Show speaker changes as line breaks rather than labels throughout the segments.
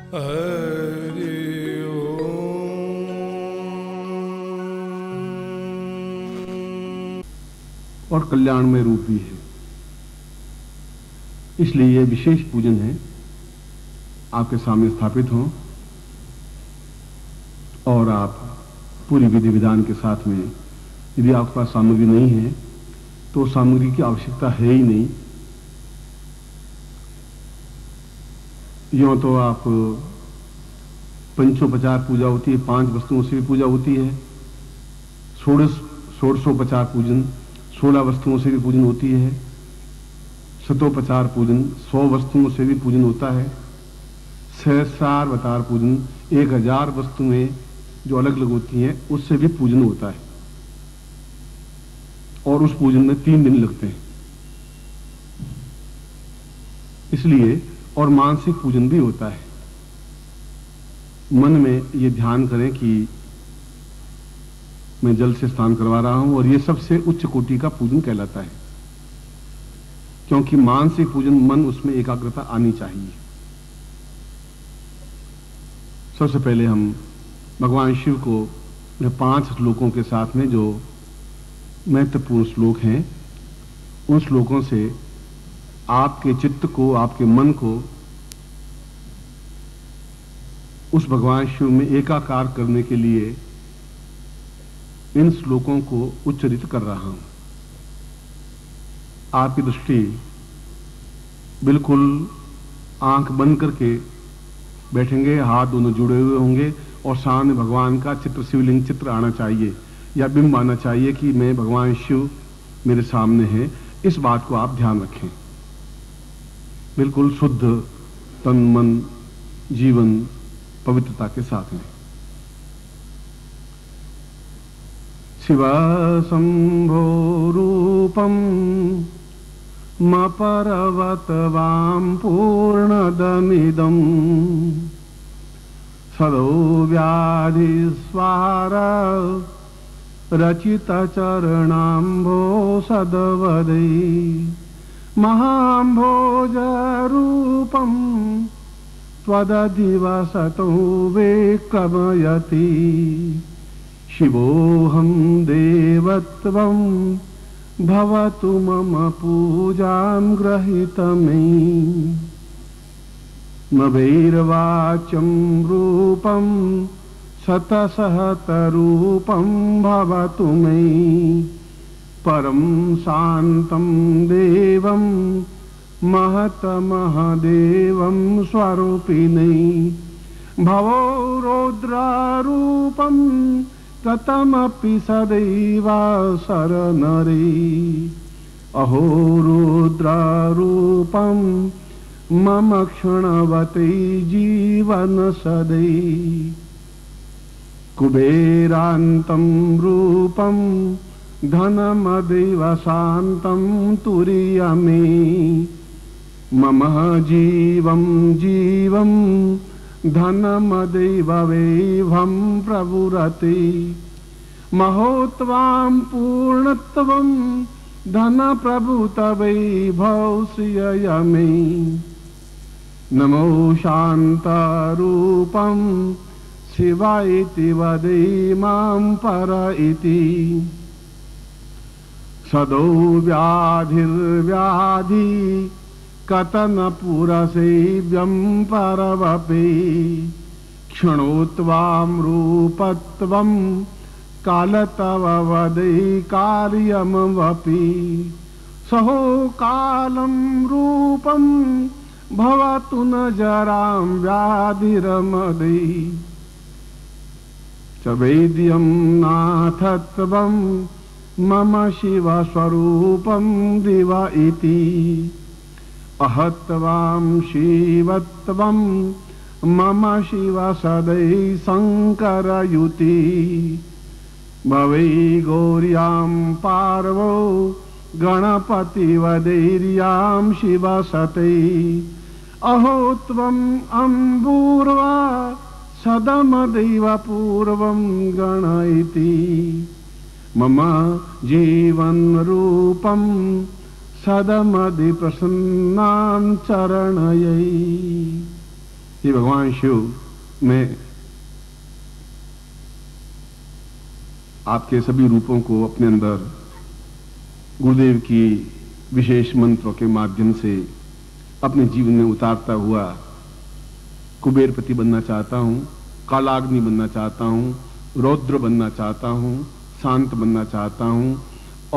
हरि
और कल्याणमय रूप भी है। इसलिए यह विशेष पूजन है, आपके सामने स्थापित हों और आप पूरी विधि विधान के साथ में, यदि आपके पास सामग्री नहीं है तो सामग्री की आवश्यकता है ही नहीं। यूं तो आप पंचोपचार पूजा होती है, 5 वस्तुओं से भी पूजा होती है। षोडशोपचार पूजन 16 वस्तुओं से भी पूजन होती है। शतोपचार पूजन 100 वस्तुओं से भी पूजन होता है। सहस्रावतार पूजन 1000 वस्तुएं जो अलग अलग होती हैं उससे भी पूजन होता है, और उस पूजन में 3 दिन लगते हैं। इसलिए और मानसिक पूजन भी होता है। मन में ये ध्यान करें कि मैं जल से स्नान करवा रहा हूं, और ये सबसे उच्च कोटि का पूजन कहलाता है, क्योंकि मानसिक पूजन मन उसमें एकाग्रता आनी चाहिए। सबसे पहले हम भगवान शिव को 5 श्लोकों के साथ में, जो महत्वपूर्ण श्लोक हैं, उन श्लोकों से आपके चित्त को, आपके मन को उस भगवान शिव में एकाकार करने के लिए इन श्लोकों को उच्चरित कर रहा हूं। आपकी दृष्टि बिल्कुल आंख बंद करके बैठेंगे, हाथ दोनों जुड़े हुए होंगे, और सामने भगवान का चित्र, शिवलिंग चित्र आना चाहिए या बिंब आना चाहिए कि मैं भगवान शिव मेरे सामने है। इस बात को आप ध्यान रखें। बिल्कुल शुद्ध तन मन जीवन पवित्रता के साथ में। शिव शंभो रूपम मपर्वत वाम पूर्णदमिदम सदो व्याधि स्वार रचित चरणाम्भो सदवदे महाम्भोज रूपम त्वदधिवसतो वेकमयति शिवोऽहं देवत्वं भवतु मम पूजां ग्रहीत मे मवैर्वाचं रूपं शतसहस्ररूपं भवतु मे परं शान्तं देवं महतमहदेवं स्वरूपिणे भवो रौद्रारूपं कथमपि सदैव शरणरे अहो रुद्रारूपं मम क्षणवते जीवन सदै कुबेरान्तं रूपं धनमदेव शान्तं तुरीयमे मम जीवं जीवं धनमदेव वैभवं प्रभुरते महोत्वां पूर्णत्वं धनप्रभुतवैभव श्रियमे नमो शान्तरूपं शिवायति वदे मां पर इति सदो व्याधिर्व्याधि कथनपुरसेव्यं परवपि क्षणोत्वां रूपत्वं कालतव वदे कार्यमवपि सहो कालं रूपं भवतु न जरां व्याधिरमदे च वैद्यं नाथत्वं मम शिवस्वरूपं दिव इति अहत्वां शिवत्वं मम शिव सदै शङ्करयुति भवै गौर्यां पार्वो गणपतिवदैर्यां शिवसते अहो त्वम् अम्बूर्वा सदमदैव पूर्वं गणयति मम जीवन रूपं सदमदि प्रसन्नां चरणयै हे भगवान शिव, मैं आपके सभी रूपों को अपने अंदर गुरुदेव की विशेष मंत्रों के माध्यम से अपने जीवन में उतारता हुआ कुबेरपति बनना चाहता हूं, कालाग्नि बनना चाहता हूं, रौद्र बनना चाहता हूं, शांत बनना चाहता हूं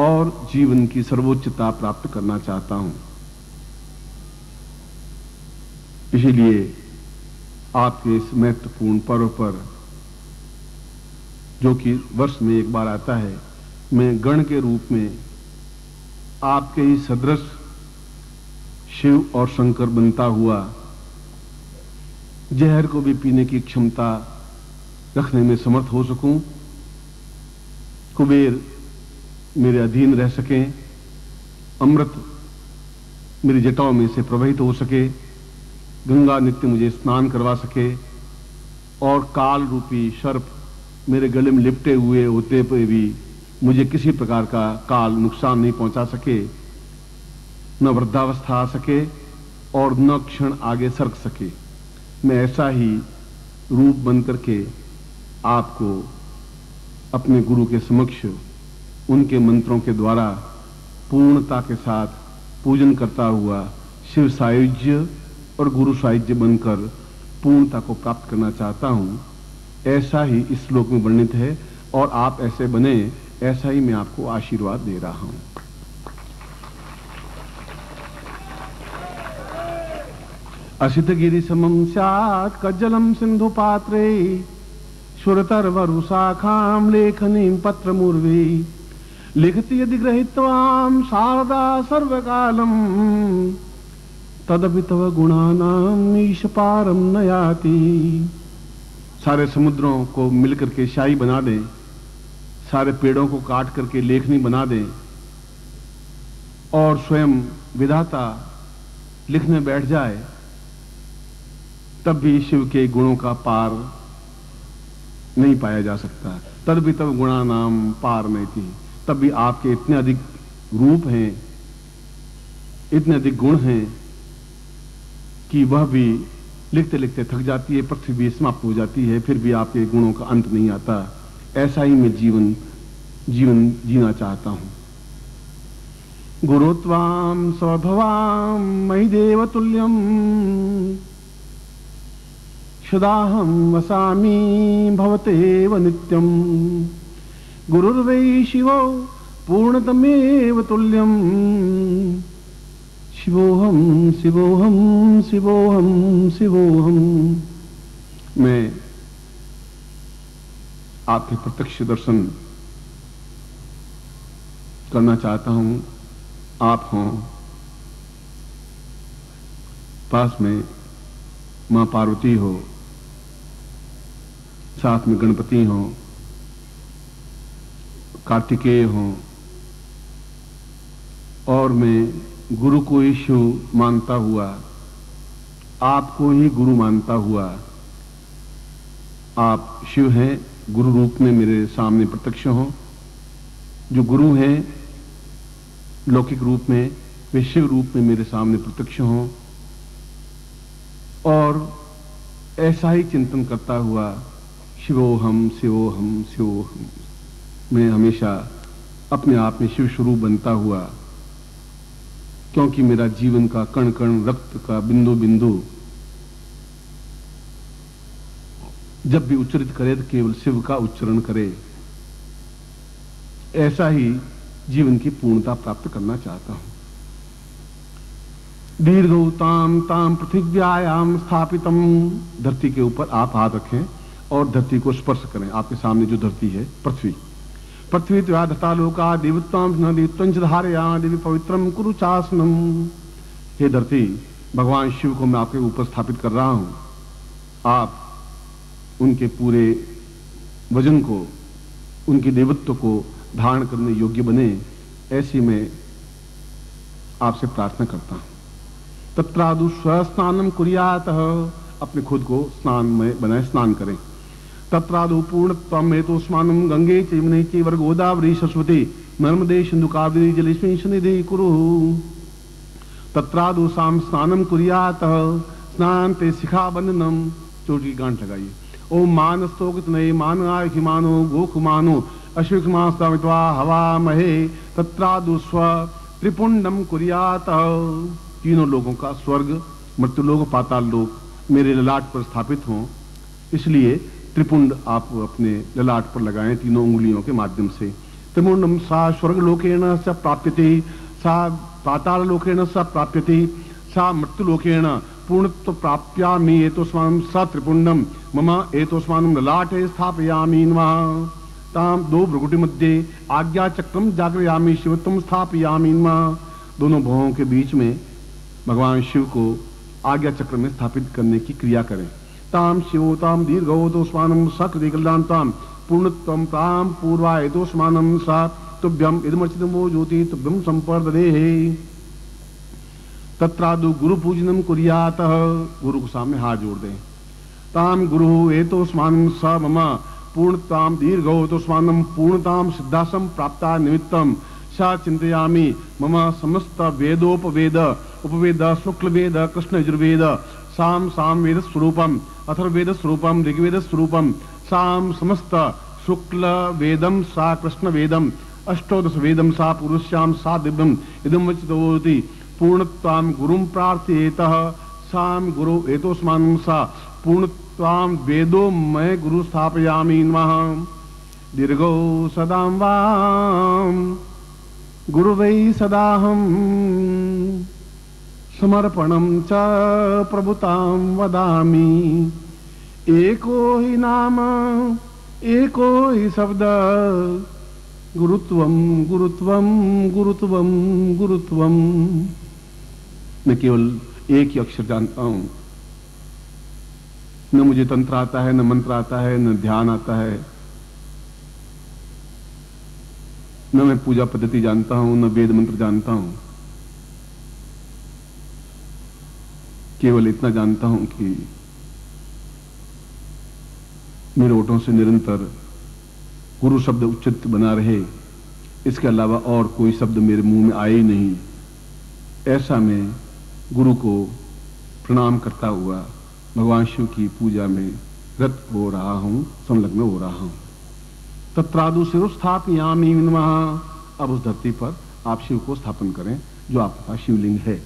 और जीवन की सर्वोच्चता प्राप्त करना चाहता हूं। इसीलिए आपके इस महत्वपूर्ण पर्व पर, जो कि वर्ष में एक बार आता है, मैं गण के रूप में आपके ही सदृश शिव और शंकर बनता हुआ जहर को भी पीने की क्षमता रखने में समर्थ हो सकूं, कुबेर मेरे अधीन रह सकें, अमृत मेरी जटाओं में से प्रवाहित हो सके, गंगा नित्य मुझे स्नान करवा सके और काल रूपी सर्प मेरे गले में लिपटे हुए होते पे भी मुझे किसी प्रकार का काल नुकसान नहीं पहुंचा सके, न वृद्धावस्था आ सके और न क्षण आगे सरक सके। मैं ऐसा ही रूप बन करके आपको अपने गुरु के समक्ष उनके मंत्रों के द्वारा पूर्णता के साथ पूजन करता हुआ शिव सायुज्य और गुरु सायुज्य बनकर पूर्णता को प्राप्त करना चाहता हूं। ऐसा ही इस श्लोक में वर्णित है और आप ऐसे बने, ऐसा ही मैं आपको आशीर्वाद दे रहा हूं। असित गिरि समम स्यात् कज्जलम सिंधु पात्रे सुरतर्वरुशाखां लेखनीं पत्रमूर्वे लिखति यदि गृहीत्वां शारदा सर्वकालम् तदपि तव गुणानां ईश पारम न याति। सारे समुद्रों को मिलकर के शाही बना दें, सारे पेड़ों को काट करके लेखनी बना दें और स्वयं विधाता लिखने बैठ जाए, तब भी शिव के गुणों का पार नहीं पाया जा सकता। तद भी तब गुणा नाम पार नहीं थी, तब भी आपके इतने अधिक रूप हैं, इतने अधिक गुण हैं कि वह भी लिखते लिखते थक जाती है, पृथ्वी भी समाप्त हो जाती है, फिर भी आपके गुणों का अंत नहीं आता। ऐसा ही मैं जीवन जीना चाहता हूं। गुरुत्वाम स्वभवाम मयि देवतुल्यम सदाहं वसामि भवतेव नित्यम। गुरुर्वै शिवो पूर्णतमेव तुल्यम शिवोहम शिवोहम शिवोहम शिवोहम। मैं आपके प्रत्यक्ष दर्शन करना चाहता हूं। आप हों पास में, मां पार्वती हो, साथ में गणपति हो, कार्तिकेय हो, और मैं गुरु को ही शिव मानता हुआ, आपको ही गुरु मानता हुआ, आप शिव हैं, गुरु रूप में मेरे सामने प्रत्यक्ष हो। जो गुरु हैं लौकिक रूप में, वे शिव रूप में मेरे सामने प्रत्यक्ष हों और ऐसा ही चिंतन करता हुआ शिवोहम शिवोहम शिवोहम मैं हमेशा अपने आप में शिव स्वरूप बनता हुआ, क्योंकि मेरा जीवन का कण कण, रक्त का बिंदु बिंदु जब भी उच्चरित करे तो केवल शिव का उच्चारण करे। ऐसा ही जीवन की पूर्णता प्राप्त करना चाहता हूं। दीर्घोताम ताम पृथिव्यायाम स्थापितम। धरती के ऊपर आप हाथ रखें और धरती को स्पर्श करें। आपके सामने जो धरती है, पृथ्वी, पृथ्वी त्वया धता लोका देवत्वाम न देवत्वं च धारया देवी पवित्रम कुरु चासनम। हे धरती, भगवान शिव को मैं आपके ऊपर स्थापित कर रहा हूं। आप उनके पूरे वजन को, उनके देवत्व को धारण करने योग्य बने, ऐसी मैं आपसे प्रार्थना करता हूं। तत्रादु स्वस्नानम कुर्यात। अपने खुद को स्नान में बनाए, स्नान करें। तत्रादु पूर्णत्वम हेतुस्मानम गंगे च यमुने चैव गोदावरी सरस्वती नर्मदे सिंधु कावेरी जलेस्मिन् सन्निधि कुरु। तत्रादु साम स्नानम कुर्यात। स्नानते शिखाबंधनम, चोटी की गांठ लगाइए। ओम मानस्तोकित नये मान आय मानो गोख मानो अश्विकमास्तामित्वा हवा महे तत्रादुस्व त्रिपुंडम कुर्यात। तीनों लोगों का, स्वर्ग, मृत्युलोक, पाताल लोक मेरे ललाट पर स्थापित हों, इसलिए त्रिपुंड आप अपने ललाट पर लगाएं तीनों उंगलियों के माध्यम से। त्रिपुंडम सा स्वर्गलोकेन स प्राप्यते, सा पाताल लोकेन स प्राप्यते, सा मृत्युलोकेन पूर्णत्व प्राप्यामि एतोस्मानं स त्रिपुंडम मम एतोस्मानं ललाटे स्थापयामि नमः। ताम दो भ्रुकुटी मध्ये आज्ञा चक्रम जागृयामि शिवत्वम स्थापयामि नमः। दोनों भवों के बीच में भगवान शिव को आज्ञा चक्र में स्थापित करने की क्रिया करें। ताम शिवोताम दीर्घोतोस्मानं सकृति कल्याणताम पूर्णत्वम ताम पूर्वायतोस्मानं सा तुभ्यम इदमर्चितमो ज्योति तुभ्यम संपर्ददेहि। तत्रादु गुरु पूजनम कुर्यात, गुरु के सामने हाथ जोड़ दें। ताम गुरु एतोस्मानं स मम पूर्णताम दीर्घोतोस्मानं पूर्णताम सिद्धासम प्राप्ता निमित्तम सा चिंतयामि मम समस्त वेदोपवेद उपवेद शुक्ल वेद कृष्ण यजुर्वेद साम साम वेद स्वरूपम अथर्ववेद स्वरूपम ऋग्वेद स्वरूपम साम समस्त शुक्ल वेदम सा कृष्ण वेदम अष्टोदश वेदम सा पुरुष्याम सा दिव्यम इदम वचितोति पूर्णत्वाम गुरुम प्रार्थयेतः। साम गुरु एतोस्मानं सा पूर्णत्वाम वेदो मैं गुरु स्थापयामि नमः। दीर्घो सदां वाम गुरुवै सदाहं समर्पणं च प्रभुतां वदामि। एको हि नाम एको हि शब्द गुरुत्वम गुरुत्वम गुरुत्वम गुरुत्वम। मैं केवल एक ही अक्षर जानता हूं, न मुझे तंत्र आता है, न मंत्र आता है, न ध्यान आता है, न मैं पूजा पद्धति जानता हूं, न वेद मंत्र जानता हूं। केवल इतना जानता हूं कि मेरे ओठों से निरंतर गुरु शब्द उच्चित बना रहे, इसके अलावा और कोई शब्द मेरे मुंह में आए ही नहीं। ऐसा मैं गुरु को प्रणाम करता हुआ भगवान शिव की पूजा में रत हो रहा हूं, संलग्न हो रहा हूं। तत्रादु शिवस्थापयामि नमः। अब उस धरती पर आप शिव को स्थापन करें जो आपके पास शिवलिंग है।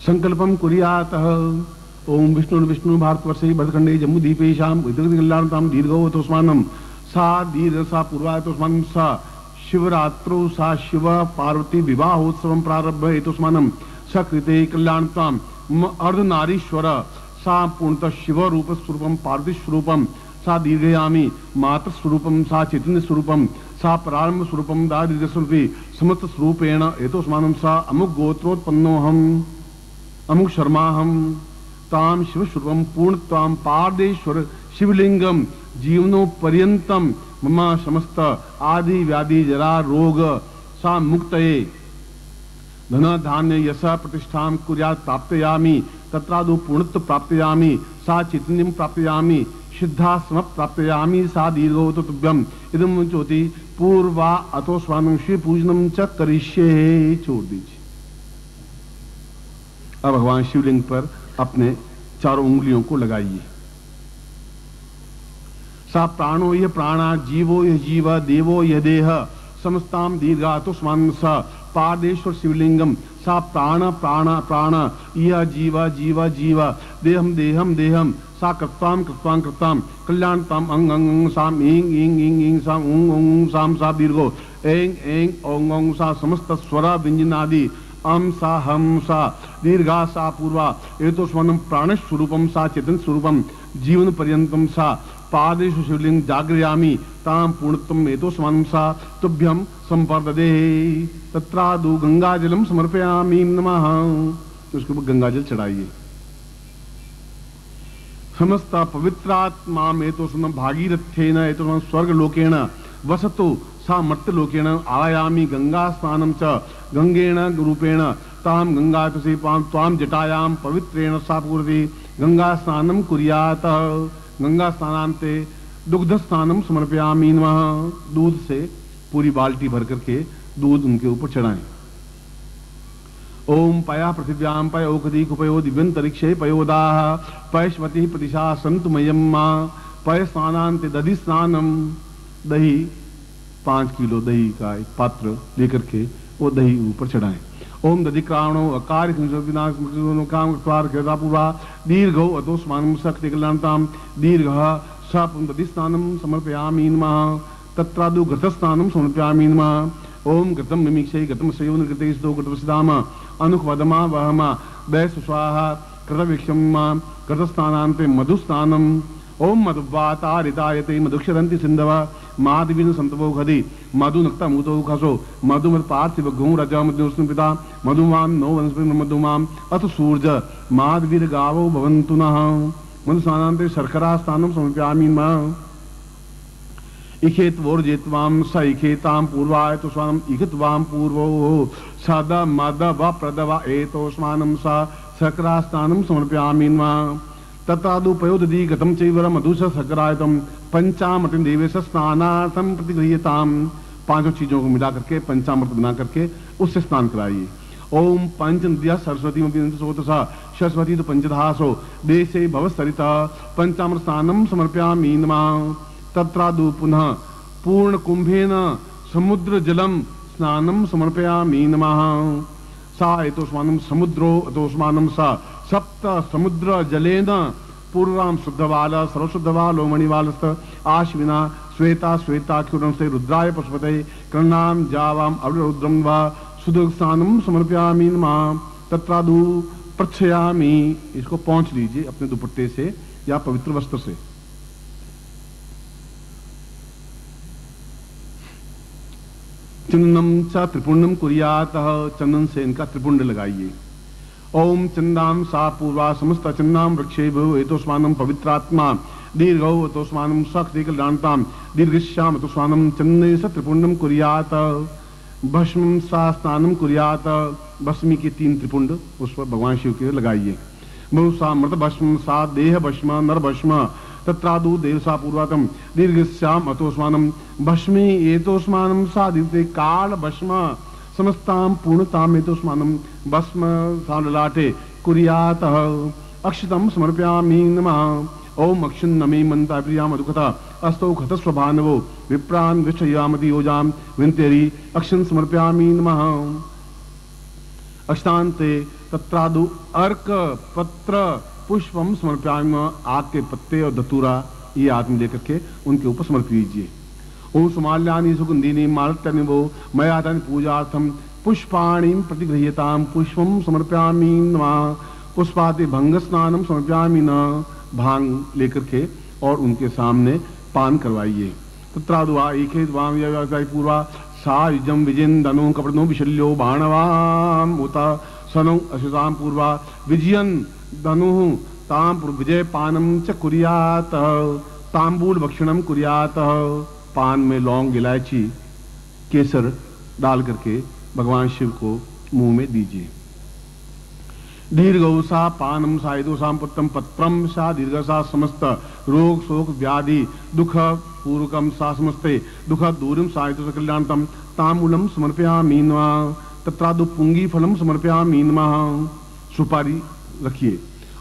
संकल्पम कुर्यातः। ओम विष्णु विष्णु भारतवर्षे भरतखंडे जम्बूद्वीपेशाम कल्याणताम दीर्घोतोस्मानं सा दीर्घ सा पूर्वायतोस्मानं सा शिवरात्रौ सा शिव पार्वती विवाहोत्सवं प्रारब्ध एतोस्मानं सकृते कल्याणताम अर्धनारीश्वर सा पूर्णतः शिव रूप स्वरूपम पार्वती स्वरूपम सा दीर्घयामी मातृ स्वरूपम सा चैतन्य स्वरूपम सा प्रारंभ स्वरूपम दारिद्र्य स्वरूपी समस्त स्वरूपेण एतोस्मानं सा अमुक गोत्रोत्पन्नोहम अमुक शर्माहम ताम शिव स्वरूपम पूर्णताम पारदेश्वर शिवलिंगम जीवनो पर्यंतम मम समस्त आदि व्याधि जरा रोग सा मुक्तये धन धान्य यश प्रतिष्ठा कुर्यात् प्राप्तयामि। तत्रादु पूर्णत्व प्राप्तयामि सा चैतन्यम प्राप्तयामि सिद्धाश्रम प्राप्तयामि सा दीर्घोत तुभ्यम इदम ज्योति पूर्वा अतो स्वामी शिव पूजनम च करिष्ये। छोड़ दीजिए। अब भगवान शिवलिंग पर अपने चारों उंगलियों को लगाइए। सा प्राणो यह प्राणा जीवो यह जीव देवो यह देह समस्ताम दीर्घा तो स्वान स पादेश्वर शिवलिंगम सा प्राण प्राण प्राण यह जीव जीव जीव देहम देहम देहम सा कृत्वाम कृत्वाम कृत्वाम कल्याणताम अंग अंग साम इंग इंग इंग इंग साम उंग उंग साम सा दीर्घो एंग एंग ओंग ओंग सा समस्त स्वर व्यंजनादि अम सा हम सा दीर्घा सा पूर्वा एतोस्मानं प्राण स्वरूपम सा चेतन स्वरूपम जीवन पर्यंतम सा पादेषु शिवलिंग जागृयामि ताम पूर्णत्वम एतोस्मानं सा तुभ्यम संपर्ददेहि। तत्रादु गंगाजलम समर्पयामि नमः। उसके ऊपर गंगाजल चढ़ाइए। समस्त पवित्रात्मा एतोस्मानं भागीरथेन एतोस्मानं स्वर्गलोकेन वसतु सा मर्त्यलोकेन आयामि गंगा स्नानं च गंगेन रूपेण ताम गंगा तुसे ताम जटायाम पवित्रेण सा पूर्ति गंगा स्नानं कुर्यात्। गंगा स्नानांते दुग्ध स्नानम समर्पयामि नमः। दूध से पूरी बाल्टी भर करके दूध उनके ऊपर चढ़ाएं। ओम पया पृथिव्याम पयोकदी कुपयो दिव्यंतरिक्षे पयोदाह पयश्वती प्रतिशा संतु मयम्मा पय स्नानांत दधि स्नानम। दही 5 किलो दही का एक पात्र लेकर के वो दही ऊपर चढ़ाएं। ओम दधिक्राणो अकार पूर्वा दीर्घो अतोस्मानं शक्तिकलान्तां दीर्घः सापुं दधिस्नानं समर्पयामि नमः। तत्रादु घृतस्नानं समर्पयामि नमः। ओम घृतं मिमिक्षै घृतं सयोन घृतेस्तो घृतवसदाम अनुखवदमा वहमा वै स्वाहा कृतवीक्षमा घृतस्नानान्ते मधुस्नानम्। ओम मधुवातारितायते मधुक्षरन्ति सिन्धवा माधवीन संतवो घदि मधुनक्ता मुतो खसो मधुमत पार्थिव घूम रजा मधुस्नु पिता मधुमान नो वनस्पति मधुमाम अथ सूर्य माधवीर गावो भवन्तु नः। मधुस्नानान्ते शर्करा स्नानं समर्पयामि नमः। इखेत्वोर्जेत्वां स इखेतां पूर्वाय तो स्वानम् इखित्वां पूर्वो सद मद व प्रद व एतो स्नानं स शर्करा स्नानं समर्पयामि नमः। तत्रादु पयोदधि गतं चैव मधुस शर्करायतं पंचामृत देवेश स्नानार्थम प्रतिगृह्यताम। 5 चीजों को मिला करके पंचामृत बना करके उससे स्नान कराइए। ओम पंच नद्या सरस्वती सरस्वती तो पंचधासो देशे भवसरिता पंचामृत स्नानं समर्पयामि नमः। तत्रादु पुनः पूर्ण कुंभेन समुद्र जलम स्नानं समर्पयामि नमः। सा एतोस्मानं समुद्रो अतोस्मानं सा सप्त समुद्र जलेन पूर्वाम शुद्धवाल सर्वशुद्धवालो मणिवालस्त आश्विना श्वेता श्वेताख्युरं से रुद्राय पशुपते कर्णाम जावाम अरुद्रम वा सुदुस्नानं समर्पयामि नमः। तत्रादु प्रच्छयामि। इसको पहुंच लीजिए अपने दुपट्टे से या पवित्र वस्त्र से। चंदनम च त्रिपुंडम कुर्यात। चंदन से इनका त्रिपुंड लगाइए। ओम चंदाम सा पूर्वा समस्त चंदाम वृक्षे भो एतोस्मानं पवित्रात्मा दीर्घौ अतोस्मानं शक्तिकलान्तां दीर्घश्याम अतोस्मानं चंदने स त्रिपुंडम कुर्यात। भस्मं सा स्नानं कुर्यात। भस्मी के 3 त्रिपुंड उस पर भगवान शिव के लगाइए। बहुसा मृत भस्म सा देह भस्म नर भस्म तत्रादु देवसा पूर्वातम दीर्घश्याम अतोस्मानं भस्मे एतोस्मानं सा दीप्ते काल भस्म समस्तां पूर्णताम एतोस्मानं भस्म साललाटे कुर्यातः। अक्षतं समर्पयामि नमः। ओम अक्षन् नमे मंता प्रिया मधुकथा अस्तौ खत स्वभानवो विप्रान् विष्ठयामति योजाम विंतेरी अक्षन् समर्पयामि नमः। अक्षतान्ते तत्रादु अर्क पत्र पुष्पम समर्पयामि नमः। आग के पत्ते और धतूरा ये आदमी लेकर के उनके ऊपर समर्पित कीजिए। ओम सुमाल्यानि सुगंधिनी मालत्यानि वो मयातानि पूजार्थम पुष्पाणिं प्रतिगृह्यतां पुष्पम समर्पयामि नमः। पुष्पाति भंग स्नानं समर्पयामि नमः। भांग लेकर के और उनके सामने पान करवाइए। तत्रादुआ एके द्वाम यवसाय पूर्वा सा युजम विजेन्दनो कपड़नो विशल्यो बाणवाम उता सनो अशुसाम पूर्वा विजयन धनु ताम विजय पानम च कुर्यात। तांबूल भक्षणम कुर्यात। पान में लौंग इलायची केसर डाल करके भगवान शिव को मुंह में दीजिए। दीर्घौसा पानम सायुधोसाम पुत्रम पत्रम सा दीर्घसा समस्त रोग शोक व्याधि दुख पूर्वकम सा समस्ते दुख दूरम सायुधो कल्याणतम तांबूलम समर्पयामि नमः। तत्रादु पुंगी फलम समर्पयामि नमः। सुपारी रखिए।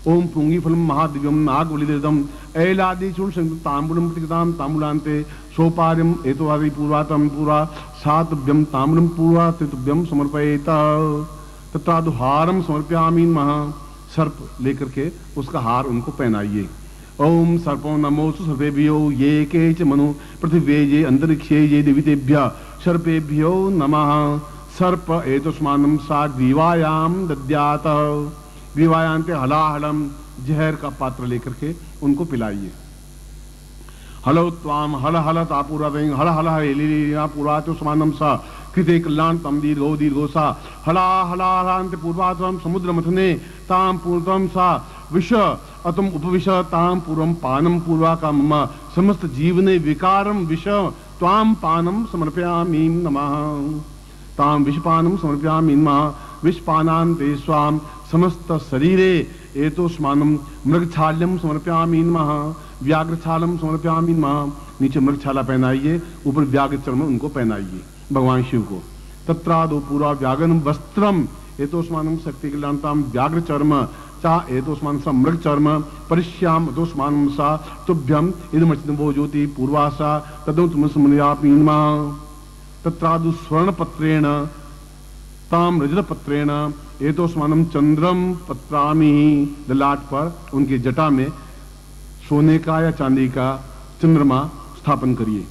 ओम पुंगी फलम महादिव्यम नागवलिदम ऐलादि चूर्ण तांबूलम प्रतिगताम तांबूलांते सोपार्यम एतोवादि पूर्वातम पूरा सातभ्यम ताम्रम पूर्वा त्रितुभ्यम समर्पयेत। तत्रादु हारम समर्पयामि नमः। सर्प लेकर के उसका हार उनको पहनाइए। ओम सर्पो नमोस्तु सर्पेभ्यो ये के च मनु पृथिव्ये ये अंतरिक्षे ये देवतेभ्य सर्पेभ्यो नमः। सर्प एतस्मानं सा ग्रीवायाम दद्यात। ग्रीवायांते हलाहलम जहर का पात्र लेकर के उनको पिलाइए। हलो त्वाम हल हल तापुरा हल हल हेलिया पुरातो समानम सा कृते कल्याण तम दीर्घो दीर्घो सा हला हला हलांत पूर्वातम समुद्र मथने ताम पूर्वतम सा विष अतम उपविश ताम पूर्वम पानम पूर्वा का मम समस्त जीवने विकारम विष त्वाम पानम समर्पयामि नमः। ताम विषपानम समर्पयामि नमः। विषपानान्ते स्वाम समस्त शरीरे एतोस्मानं मृगछाल्यम समर्पयामि नमः। व्याघ्रछालम समर्पयामि नमः। नीचे मृगछाला पहनाइए, ऊपर व्याघ्र चर्म उनको पहनाइए भगवान शिव को। तत्रादो पूरा व्याघ्रम वस्त्रम एतोस्मानं शक्ति कल्याणताम व्याघ्र चर्म सा एतोस्मानं सा मृग चर्म परिश्याम एतोस्मानं सा तुभ्यम इदमचिन्वो ज्योति पूर्वासा तदं तुमस्मृयापीन्मा तत्रादु स्वर्ण पत्रेण ताम रजत पत्रेण एतोस्मानं चंद्रम पत्रामि ललाट पर उनकी जटा में सोने का या चांदी का चंद्रमा स्थापन करिए।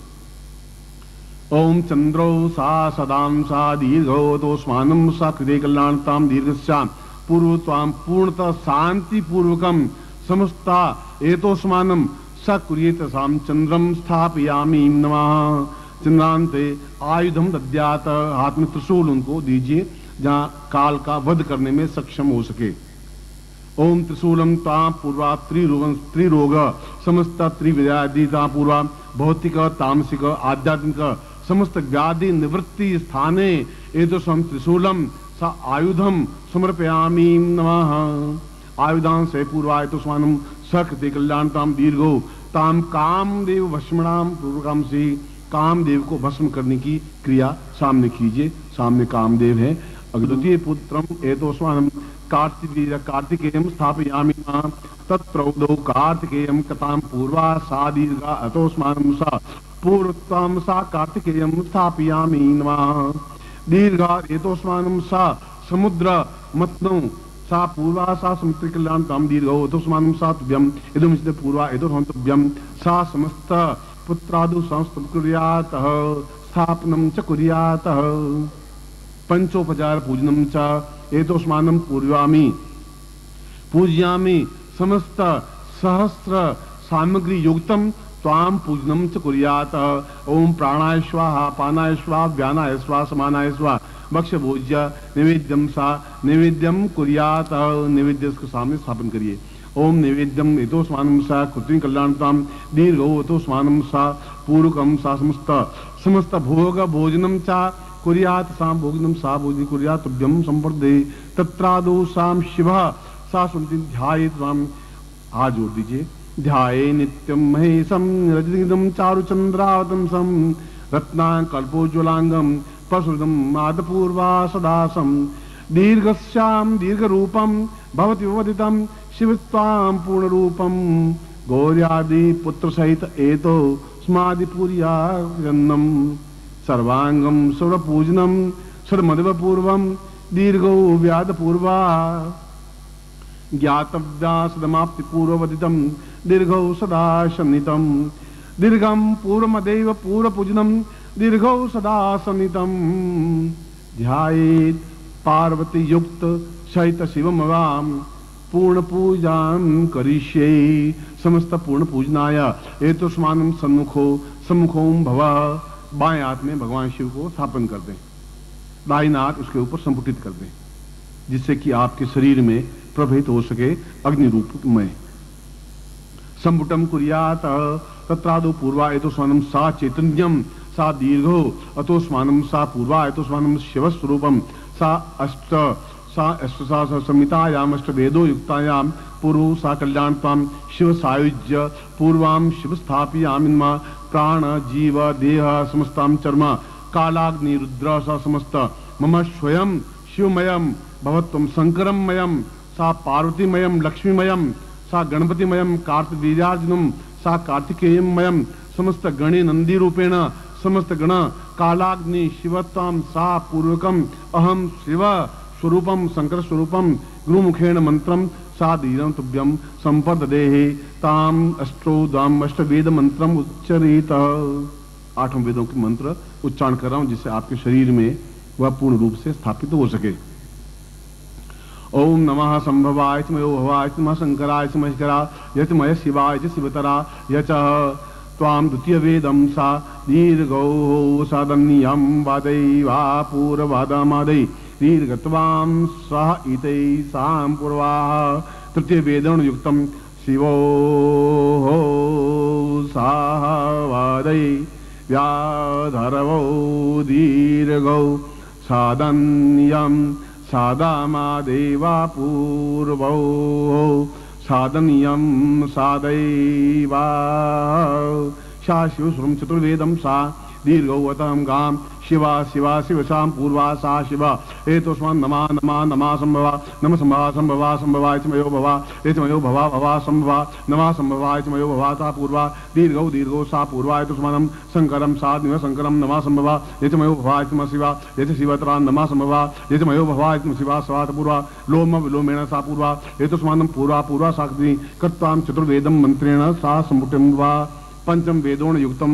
ओम चंद्रो सा सदाम सा दीर्घो तोस्मानं सा कृते कल्याणताम दीर्घस्याम पूर्व ताम पूर्णतः शांति पूर्वकम समस्ता एतोस्मानं सा कुर्येत साम चंद्रम स्थापयामि नमः। चंद्रांते आयुधम दद्यात, हाथ में त्रिशूल उनको दीजिए जहां काल का वध करने में सक्षम हो सके। ओम त्रिशूलम ता पूर्वा त्रिरोग समस्त त्रिव्याधिता पूर्वा भौतिक तामसिक आध्यात्मिक समस्त व्याधि निवृत्ति स्थाने एतोस्मानं त्रिशूलम सा आयुधम समर्पयामि नमः। आयुधां से पूर्वा एतोस्मानं सकृते कल्याणताम दीर्घो ताम कामदेव भस्मणाम पूर्वकाम से कामदेव को भस्म करने की क्रिया सामने कीजिए। सामने कामदेव है। द्वितीय पुत्रम एतोस्मानं कार्तिकेयम स्थापयामि तत्रौदौ कार्तिकेयम कताम पूर्वा सा दीर्घा अतोस्मानं सा पूर्वताम सा कार्तिकेयम स्थापयामि नमः। दीर्घा एतोस्मानं सा समुद्र मतनौ सा पूर्वा सा समुद्र कल्याणताम दीर्घो एतोस्मानं सा तुभ्यम इदमचिते पूर्वा एतोस्मानं तुभ्यम सा समस्त पुत्रादु संस्तम कुर्यात स्थापनम च कुर्यात पंचोपचार पूजनम च एतोस्मानं पूजयामि समस्त सहस्र सामग्री युक्तम त्वाम पूजनम च कुर्यात। ओम प्राणाय स्वाहा पानाय स्वाहा व्यानाय स्वाहा समानाय स्वाहा भक्ष्य भोज्य नैवेद्यम सा नैवेद्यम कुर्यात। नैवेद्य इसके सामने स्थापन करिए। ओम नैवेद्यम एतोस्मानं सा कृत्रिम कल्याणताम दीर्घो एतोस्मानं सा पूर्वकम सा समस्त भोग भोजनम चा कुर्यात सा भोजनम सा भोजन कुर्यात तुभ्यम संवर्धे तत्रादौ साम शिवः सा सुमति ध्याये त्वाम। हाथ जोड़ दीजिए। ध्याये नित्यम महेशम रजनीदम चारुचंद्रावतंसम रत्नाकल्पोज्ज्वलांगम पशुदम आदपूर्वा सदासम दीर्घश्याम दीर्घरूपम भवति वदितम शिवस्वाम पूर्ण रूपम गौर्यादि पुत्र सहित एतो स्मादिपुर्या जन्नम सर्वांगम सर्वपूजनम सर्वमदेव पूर्वम दीर्घो व्याध पूर्वा ज्ञातव्या सदमाप्ति पूर्ववदितम दीर्घो सदा सन्नितम दीर्घम पूर्वमदेव पूर्वपूजनम दीर्घो सदा सन्नितम ध्यायेत् पार्वती युक्त सहित शिवमवाम पूर्ण पूजां करिष्ये। समस्त पूर्ण पूजनाय एतोस्मानं सम्मुखों भव। बाएं हाथ में भगवान शिव को स्थापन कर दें, दाहिना हाथ उसके ऊपर संपुटित कर दें जिससे कि आपके शरीर में प्रभावित हो सके अग्नि रूप में। संपुटम कुर्यात तत्रादौ पूर्वा एतोस्मानं सा चैतन्यम सा दीर्घो अतोस्मानं सा पूर्वा एतोस्मानं शिवस्वरूपम सा संहितायाम अष्टवेदो युक्तायाम पूर्व सा कल्याणताम शिव सायुज्य पूर्वाम शिव स्थापयामिन्मा प्राण जीव देह समस्ताम चर्म कालाग्नि रुद्र सा समस्त मम स्वयं शिवमयम भवत्वम शंकरमयम सा पार्वतीमयम लक्ष्मीमयम सा गणपतिमयम कार्तिवीर्यार्जुनम सा कार्तिकेयमयम समस्त गणे नंदी रूपेण समस्त गण कालाग्नि शिवत्वम सा पूर्वकम अहम शिव स्वरूपम शंकर स्वरूपम गुरुमुखेन मंत्रम सा धीरम तुभ्यम संपददेहि ताम अष्टोदाम अष्टवेद मंत्रम उच्चरित। 8 वेदों के मंत्र उच्चारण कर रहा हूं जिससे आपके शरीर में वह पूर्ण रूप से स्थापित हो सके। ओम नमः संभवाय च मयो भवाय च नमः शंकराय च महेश्वराय यच मय शिवाय च शिवतरा यच त्वाम द्वितीय वेदम सा दीर्घौ सादन्यम वादैवा पूर्ववादमादै दीर्घत्वाम सह इतै साम पूर्वाः तृतीय वेदन युक्तम शिवो साह वादै व्याधरवो दीर्घौ सादन्यम सादामादेवा पूर्वौ सादन्यम सादैवा सा शिवस्वरम चतुर्वेदम सा दीर्घौ अतम गाम शिवा शिवा शिवशां पूर्वा सा शिवा एतस्मान् नमा नमा नमा संभवा नम संभवा संभवा संभवा इचमयो भवा इचमयो भवा भवा संभवा नमा संभवा इचमयो भवा सा पूर्वा दीर्घौ दीर्घौ सा पूर्वा एतस्मानं शंकरं सा निव शंकरं नमा संभवा इचमयो भवा इचम शिवा यच शिवतरा नमा संभवा इचमयो भवा इचम शिवा स्वात पूर्वा लोम विलोमेन सा पूर्वा एतस्मानं पूर्वा पूर्वा साक्षी कर्तां चतुर्वेदं मंत्रेण सा सम्मुटिं वा पंचम वेदोन युक्तम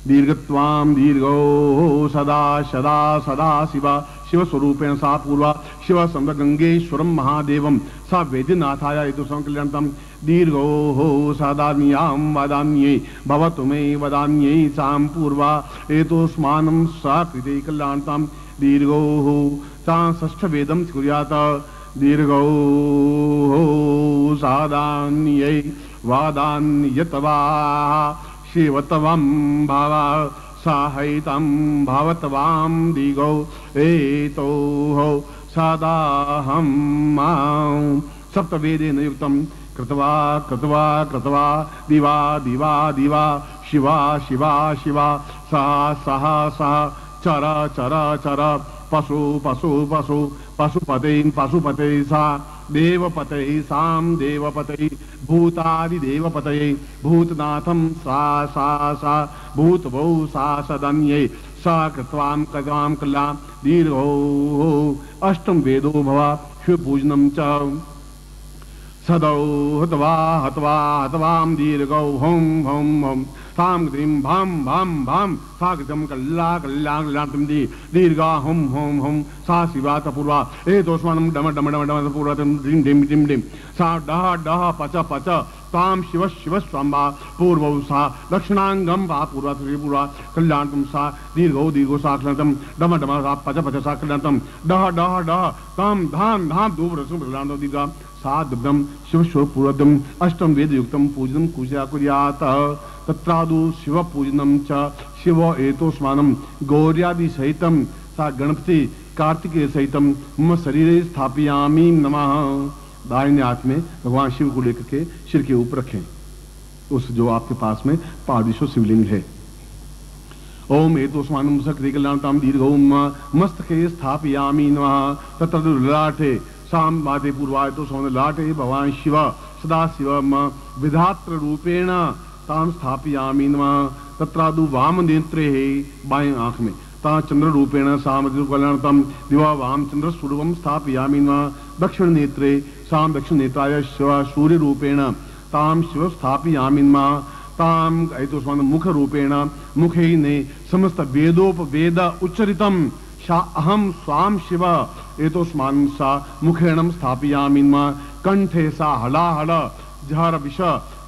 दीर्घत्वाम दीर्घो सदा सदा सदा शिवा शिव स्वरूपेण सा पूर्वा शिव समद गंगेश्वरम महादेवम सा वेद्यनाथाय हेतु संकल्यंतम दीर्घो सदान्याम वदान्ये भवतु मे वदान्ये साम पूर्वा एतोस्मानं सा कृते कल्याणतम दीर्घो सा षष्ठ वेदम कुर्यात दीर्घो सादान्ये वादान्यतवा शिवतवं भाव साहितं भावतवां दिगो एतो हो सदाहं मां सप्तवेदेन युक्तं कृत्वा कृत्वा कृत्वा दिवा दिवा दिवा शिवा शिवा शिवा सा सह सह चर चर चर पशु पशु पशु पशुपते पशुपते सा देवपते साम देवपते भूतादिदेवपते भूतनाथं सा सा सा भूतभौ सा सदन्ये सा कृत्वां कृत्वां कल्यां दीर्घो अष्टम वेदो भवा शिवपूजनं च सदौ हत्वा हत्वा हत्वां दीर्घौ हं हं हं तां ग्रीं भां भां भां सा कृतं कल्ला कल्यां कल्यां दीर्घा हं हं हं सा शिवा पूर्वा एतोस्मानं डम डम डम डम पूर्वा डिं डिं डिं डिं सा डह डह पच पच तां शिव शिव स्वाम्बा पूर्वौ सा दक्षिणांगं वा पूर्वा त्रिपुरा कल्याणं सा दीर्घौ दीर्घो सा कल्याणं डम डम सा पच पच सा कल्याणं डह डह डह तां धां धां दूरसु कल्याणं दीर्घा सा दुग्धम शिव शिव पूर्वदम अष्टम वेद युक्तम पूजनम कुशा कुर्यात तत्रादु शिव पूजनम च शिव एतोस्मानं गौर्यादि सहितं सा गणपति कार्तिकेय सहितं मम शरीरे स्थापयामि नमः। दाहिने हाथ में भगवान शिव को लेकर के सिर के ऊपर रखें, उस जो आपके पास में पार्दिशो शिवलिंग है। ओम एतोस्मानं सक्रिय कल्याणतां दीर्घौ मस्तके स्थापयामि नमः। तत्र ललाटे साम बाधे पूर्वाय तो सोने लाटे भगवान शिव सदा शिव विधात्र रूपेण ताम स्थापयामि नमः। तत्रादु वाम नेत्रे बाएं आंख में ता चंद्र रूपेण साम कल्याणतम दिवा वाम चंद्र स्वरूपम स्थापयामि नमः। दक्षिण नेत्रे साम दक्षिण नेत्राय शिव सूर्य रूपेण ताम शिव स्थापयामि नमः। ताम एतोस्मानं मुख रूपेण मुखे ने समस्त वेदोपवेद उच्चरितम सा अहम स्वाम शिव एतोस्मानं सा मुखेणं स्थापयामि नमः। कंठे सा हलाहल जहर विष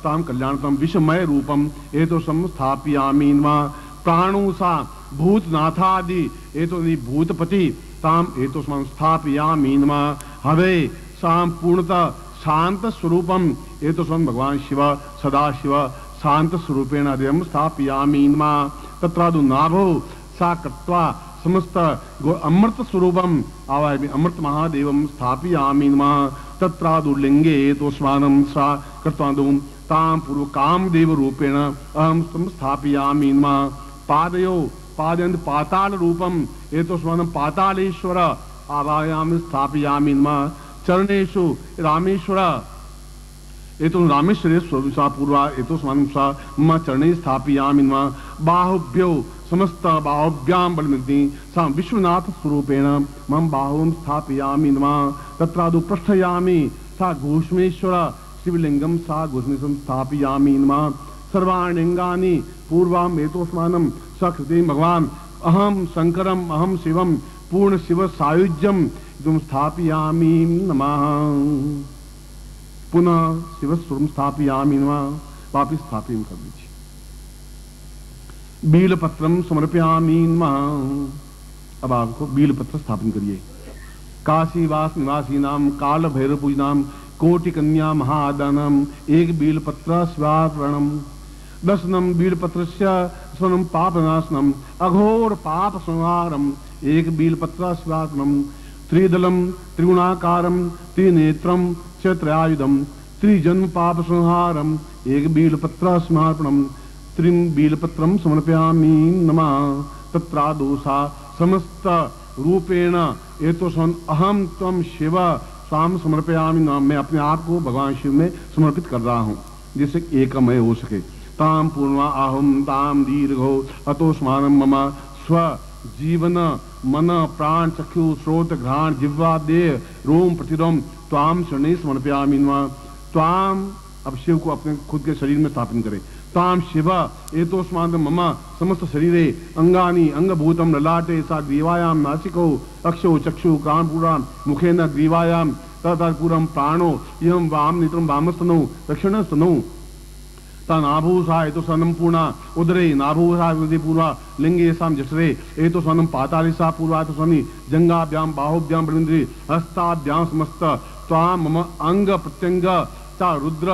तां कल्याणतम विषमय रूपम एतोस्म स्थापयामि नमः। प्राणु सा भूतनाथादि एतो भूतपति ताम एतोस्मानं स्थापयामि नमः। हवे साम पूर्णतः शांत स्वरूपम एतोस्मानं भगवान शिव सदा शिव शांत स्वरूपेण हृदयं स्थापयामि नमः। तत्रादु नाभौ सा कृत्वा समस्त अमृत स्वरूपम आवाहयामि अमृत महादेवं स्थापयामि नमः। तत्रादु लिंगे एतोस्मानं सा कृत्वादु तां पूर्व कामदेव रूपेण अहं स्थापयामि नमः। पादयो पादयन्त पाताल रूपम एतोस्मानं पातालेश्वर आवाहयामि स्थापयामि नमः। चरणेषु रामेश्वर एतो रामेश्वरे स्वरूपा पूर्वा एतोस्मानं सा मम चरणे स्थापयामि नमः। बाहुभ्यो समस्त बाहुभ्यां बलमिग्नि सा विश्वनाथ स्वरूपेण मम बाहुं स्थापयामि नमः। तत्रादु पृष्ठयामि सा घोषमेश्वर शिवलिंगं सा घोषमेश्वरं स्थापयामि नमः। सर्वाण्यंगानि पूर्वाम एतोस्मानं सकृते भगवान अहम शंकरम अहम शिवम पूर्ण शिव सायुज्यम तुम स्थापयामि नमः। पुनः शिव स्वरूप स्थापयामि नमः। वापिस स्थापन कर दीजिए। बीलपत्रम समर्पयामि नमः। अब आपको बीलपत्र स्थापन करिए। काशीवास निवासी नाम काल भैरव पूजनाम कोटि कन्या महादानम एक बीलपत्र स्वार्पणम। दशनम बीलपत्रस्य स्वनम पापनाशनम अघोर पाप संहारम एक बीलपत्र स्वार्पणम। त्रिदलम त्रिगुणाकारम त्रिनेत्रम च त्रयायुधम त्रिजन्म पाप संहारम एक बीलपत्र समर्पणम। त्रिम बीलपत्रम समर्पयामि नमः। तत्रादोषा समस्त रूपेण एतोषण अहम त्वम शिव स्वाम समर्पयामि न, मैं अपने आप को भगवान शिव में समर्पित कर रहा हूँ जिससे एकमय हो सके। ताम पूर्वा आहम ताम दीर्घो अतोस्मानम मम स्व जीवन मन प्राण चक्षु श्रोत घ्राण जिह्वा देह रोम प्रतिरोम त्वाम शरणे समर्पयामि नमः। त्वाम, अब शिव को अपने खुद के शरीर में स्थापित करें। ताम शिव एतोस्माद मम समस्त शरीरे अंगानि अंगभूतम ललाटे सा ग्रीवायाम नासिको अक्षो चक्षु कानपुरा मुखेन ग्रीवायाम तत्पूरम प्राणो इयं वाम नेत्रम वामस्तनो दक्षिणस्तनो नाभूषा एतोस्वानम पूर्णा उदरे नाभूषा पूर्वा लिंगे साम जठरे एतोस्वानम पातालिसा पूर्वा एतोस्वामी जंगाभ्याम बाहुभ्याम बृंद्री हस्ताभ्याम समस्त त्वाम मम अंग प्रत्यंग चा रुद्र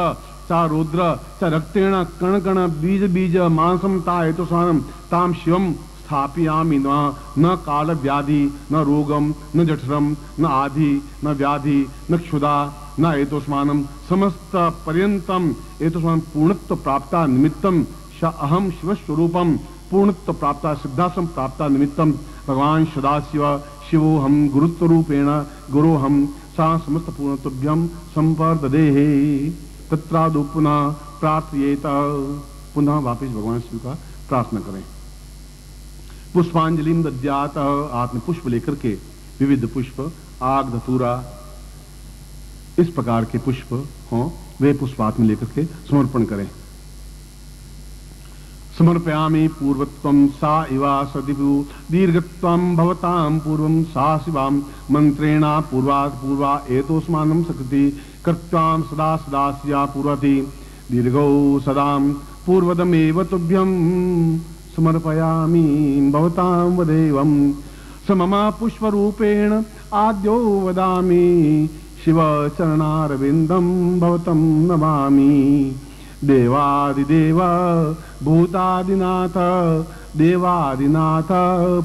चा रौद्र च रक्तेण कण कण बीज बीज मांसम ता एतोस्वानम ताम शिवम स्थापयामि न काल व्याधि न रोगम न जठरम न आधि न व्याधि न क्षुधा न एतोस्मानम समस्त पर्यंतम एतोस्मानम पूर्णत्व प्राप्ता निमित्तम अहम शिवस्वरूपम पूर्णत्व प्राप्ता सिद्धासम प्राप्ता निमित्तम भगवान सदाशिव शिवो हम गुरुत्व रूपेण गुरो हम सा समस्त पूर्णत्वभ्यम संपर्ददेहे। तत्रादु पुनः प्रार्थयेत, पुनः वापिस भगवान शिव का प्रार्थना करें। पुष्पांजलि दद्यात, आपने पुष्प लेकर के विविध पुष्प आग धतूरा इस प्रकार के पुष्प हों वे पुष्प हाथ में लेकर के समर्पण करें। समर्पयामि पूर्वत्वं सा इवा सदिपु दीर्घत्वं भवतां पूर्वं सा शिवां मंत्रेणा पूर्वा एतोस्मानं सकृति कर्त्वां सदा सदा स्या पूर्वति दीर्घौ सदां पूर्वदमेव तुभ्यं समर्पयामि भवतां वदेवं स मम पुष्परूपेण आद्यो वदामि शिव चरणारविंदं भवतं नमामि। देवादिदेव भूतादिनाथ देवादिनाथ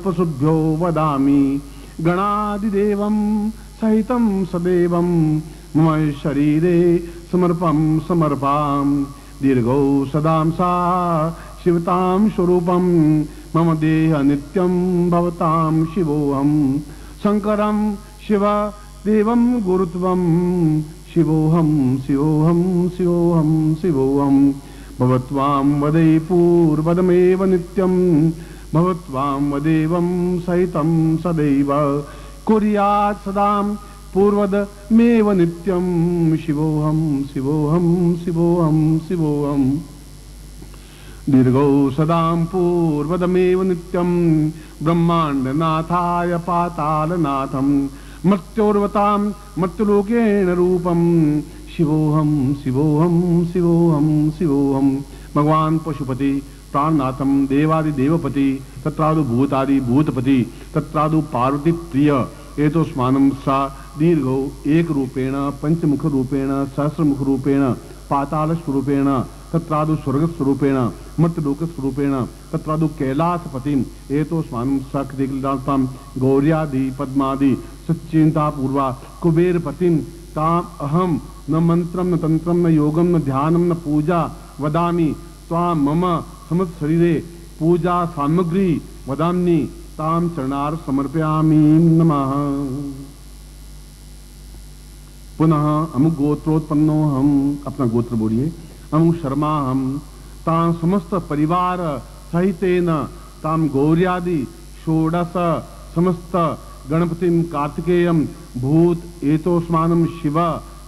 पशुभ्यो वदामि गणादिदेवं सहितं सदैवं मम शरीरे समर्पाम दीर्घौ सदां सा शिवतां स्वरूपं मम देह नित्यं भवतां शिवोऽहं शंकरं शिव देवं गुरुत्वं शिवोऽहं शिवोऽहं शिवोऽहं शिवोऽहं भवत्वां वदै पूर्वदमेव नित्यं भवत्वां वदेवं सहितं सदैव कुर्यात् सदां पूर्वदमेव नित्यं शिवोऽहं शिवोऽहं शिवोऽहं शिवोऽहं दीर्घौ सदां पूर्वदमेव नित्यं ब्रह्माण्डनाथाय पातालनाथं मर्त्योर्वतां मर्त्युलोकेन रूपं शिवोऽहं शिवोऽहं शिवोऽहं शिवोऽहं। भगवान पशुपति प्राणनाथम देवादिदेवपति तत्रादु भूतादि भूतपति तत्रादु पार्वती प्रिय एतोस्मानं सा दीर्घो एक रूपेण पंचमुख रूपेण सहस्रमुख रूपेण पाताल स्वरूपेण तत्रादु स्वर्ग स्वरूपेण मर्त्यलोक स्वरूपेण तत्रादु कैलासपतिम एतोस्मानं सकृतिदातां गौर्यादि पद्मादि सच्चिंता पूर्वा कुबेरपतिम ताम अहम न मंत्रम न तंत्रम न योगम न ध्यानम न पूजा वदामि त्वाम मम समस्त शरीरे पूजा सामग्री वदामि ताम चरणार समर्पयामि नमः। पुनः अमुक गोत्रोत्पन्नो हम, अपना गोत्र बोलिए। अमुक शर्मा हम ताम समस्त परिवार सहितेन ताम गौर्यादि षोडश समस्त गणपतिम कार्तिकेयम भूत एतोस्मानं शिव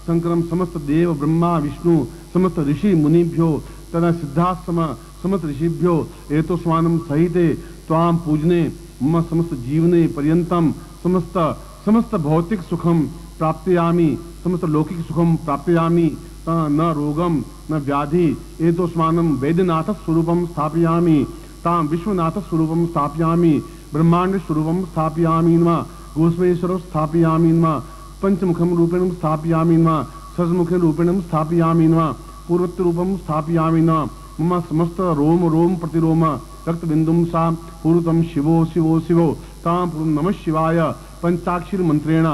शंकरम समस्त देव ब्रह्मा विष्णु समस्त ऋषि मुनिभ्यो तथा सिद्धाश्रम समस्त ऋषिभ्यो एतोस्मानं सहिते त्वाम पूजने मम समस्त जीवने पर्यंतम समस्त समस्त भौतिक सुखम प्राप्तयामि समस्त लौकिक सुखम प्राप्तयामि न रोगम न व्याधि एतोस्मानं वैद्यनाथ स्वरूपम स्थापयामि ताम विश्वनाथ स्वरूपम स्थापयामि ब्रह्मांड स्वरूपम स्थापयामि नमः गोस्वेश्वर स्थापयामि नमः पंचमुखम रूपेण स्थापयामि नमः षष्मुख रूपेण स्थापयामि नमः पूर्वत्र रूपम स्थापयामि नमः मम समस्त रोम रोम प्रतिरोम रक्तबिंदुम सा पूर्वतम शिवो शिवो शिवो ताम पूर्व नमः शिवाय पंचाक्षरी मंत्रेण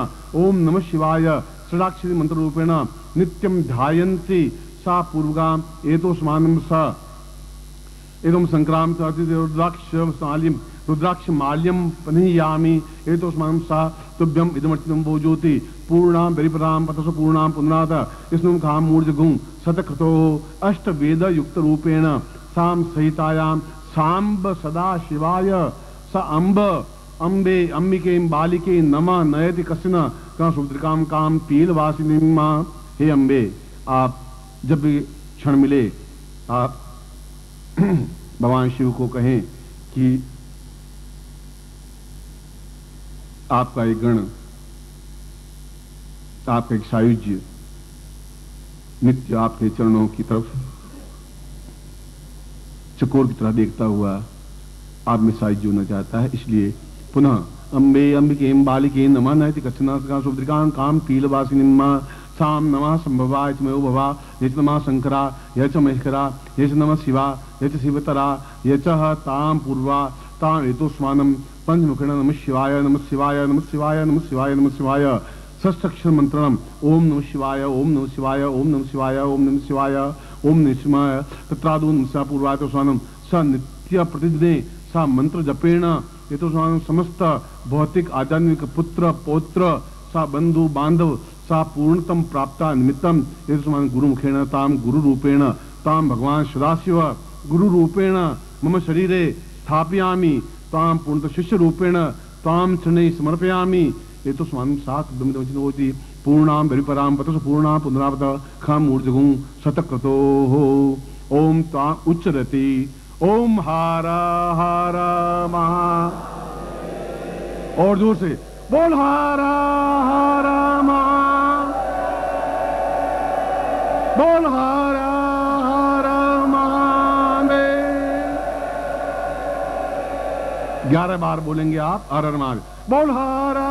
ओम नमः शिवाय षडाक्षरी मंत्र रूपेण नित्यं ध्यायन्ति सा पूर्वगाम एतोस्मानं सा एवं संक्रांत रुद्राक्ष रुद्राक्ष माल्यम पनियामी एतोस्मानं सा तुभ्यम इदमर्चितं वो ज्योति पूर्णाम बलिपदाम पतसु पूर्णाम पुनरात स्नुम खाम मूर्जगुं शतक्रतो अष्ट वेद युक्त रूपेण साम सहितायाम सांब सदा शिवाय स अम्ब अम्बे अम्बिके बालिके नमः नयति कश्चन का सुद्रिकाम काम पीलवासिनी मां। हे अम्बे, आप जब भी क्षण मिले आप भगवान शिव को कहें कि आपका एक गण, आपका एक सायुज्य नित्य आपके चरणों की तरफ चकोर की तरह देखता हुआ आप में सायुज्य होना चाहता है। इसलिए पुनः अम्बे अम्बिके बालिके नमः नयति कश्चन सुभद्रिकां काम पीलवासिनी मां साम नमः संभवा यचमयो भवा यच नमः शंकरा यच महेश्वरा यच नमः शिवा यच शिवतरा यच ताम पूर्वा ताम ऋतुस्मानम पंचमुखेण नमः शिवाय नमः शिवाय नमः शिवाय नमः शिवाय नमः शिवाय षष्ठक्षर मंत्रणम ओम नमः शिवाय ओम नमः शिवाय ओम नमः शिवाय ओम नमः शिवाय ओम नमः शिवाय तत्रादो नमः पूर्वाय तो स्वानम स नित्य प्रतिदिने सा मंत्र जपेण ये तो समस्त भौतिक आध्यात्मिक पुत्र पौत्र सा बंधु बांधव सा पूर्णतम प्राप्ता निमित्तम ये तो गुरु मुखेण ताम गुरु रूपेण ताम भगवान सदाशिव गुरु रूपेण मम शरीरे स्थापयामि ताम पूर्णतः शिष्य रूपेण ताम चरणे समर्पयामि ये तो सात होती पूर्णाम बलिपराम पतसु पूर्णा पुनरावत खम ऊर्जगुं शतक्रतो ओम ताम उच्चरति ओम हारा हारा महा और जोर से बोल हारा हारा महा बोल हारा हारा महादेव 11 बार बोलेंगे आप हर हर महादेव बोल हारा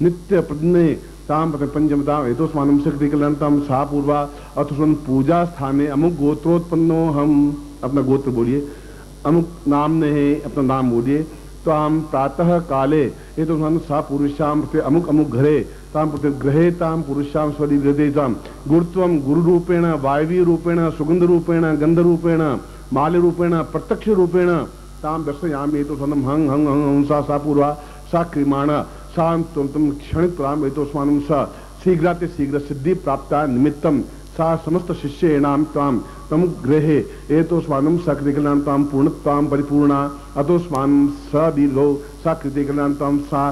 नित्य प्रतिदिने ताम पंचमताम एतोस्मानं शक्ति कल्याणताम सा पूर्वा अथुसन पूजा स्थाने अमुक गोत्रोत्पन्नो हम अपना गोत्र बोलिए अमुक नाम ने है अपना नाम बोलिए तो हम प्रातः काले ये तो सा पुरुषाम प्रति अमुक अमुक घरे ताम प्रति ग्रहे ताम पुरुषाम स्वरी गृहते ताम गुरुत्वम गुरु रूपेण वायवी रूपेण सुगंध रूपेण गंध रूपेण माल्य रूपेण प्रत्यक्ष रूपेण ताम दर्शयामि तो सनम हंग हंग हंग सा पूर्वा सा क्रिमाण साम तुम क्षणिक प्राम एतोस्मानं सा शीघ्राति शीघ्र सिद्धि प्राप्ता निमित्तम सा समस्त शिष्येणाम ताम तम गृहे एतोस्मानं सा कृतिकल्याण ताम पूर्णताम परिपूर्णा अतोस्मानं स दीर्घो सा कृतिकल्याण ताम सा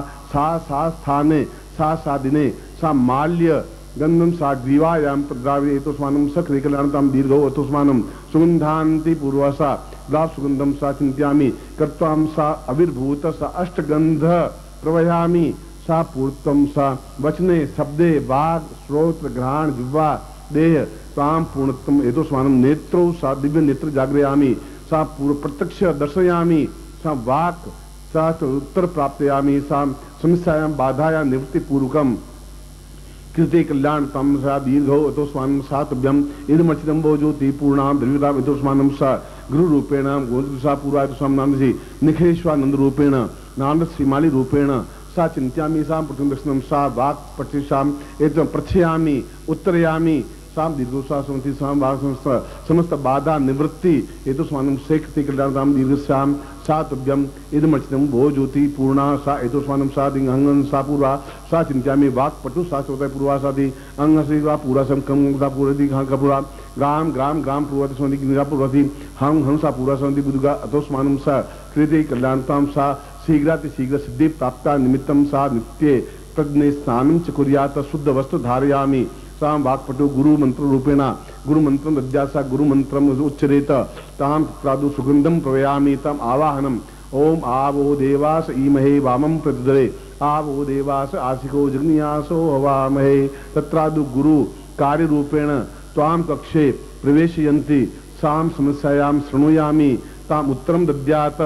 स्थाने सा दिने सा माल्य गंधम सा ग्रीवायाम प्रद्रावे एतोस्मानं स कृतिकल्याण ताम दीर्घो अतोस्मानं सुगंधान्ति पूर्वसा ग्राफ सुगंधम सा चिंत्यामि कर्ताम सा अविर्भूत सा अष्टगंध प्रवयामि सा पूर्तम सा वचने शब्दे वाग श्रोत्र घ्राण जिह्वा देह ताम पूर्णतम एतोस्मानं नेत्रो सा दिव्य नेत्र जागरयामि सा पूर्व प्रत्यक्ष दर्शयामि सा वाक सा उत्तर प्राप्तयामि सा समस्यायां बाधायां निवृत्ति पूर्वकम कृते कल्याण तम सा दीर्घो एतोस्मानं सा तुभ्यम इदमर्चितं वो ज्योति पूर्णाम द्रव्यताम एतोस्मानं सा गुरु रूपेण गोत्र सा पूर्वा एतोस्मानं नामसि निखेश्वानंद रूपेण नांद श्रीमाली रूपेण सा चिंत्यामि सा प्रथम दर्शनम सा वाक् प्रतिशाम एतम प्रच्छयामि उत्तरयामि साम दीर्घोसा समति साम वाक् समस्त बाधा निवृत्ति एतोस्मानं सेक्ति कल्याणताम दीर्घश्याम सा तुभ्यम इदमर्चितं वो ज्योति पूर्णा सा एतोस्मानं सा दिंगंगन सा पूर्वा सा चिंत्यामि वाक् पटु सा श्रोता पूर्वा सा दि अंग से वा पूरा सम कम सा पूरा दि घा कपूरा ग्राम ग्राम ग्राम पूर्वा समति निरा पूर्वा थी हं सा पूरा समति बुद्धगा अतोस्मानं सा कृते कल्याणताम सा शीघ्राति शीघ्र सिद्धि प्राप्ता निमित्तम सा नित्ये प्रज्ञे स्नानं च कुर्यात् शुद्ध वस्त्र धारयामि साम वाक्पटु गुरु मंत्र रूपेण गुरु मंत्रम दद्यासा गुरु मंत्रम उच्चरेत ताम प्रादु सुगंधम प्रवयामि तम आवाहनम ओम आवो देवास ईमहे वामं प्रतिदरे आवो देवास आसिको जग्नियासो हवामहे तत्रादु गुरु कार्य रूपेण त्वाम कक्षे प्रवेशयन्ति साम समस्यायां शृणुयामि ताम उत्तरम दद्यात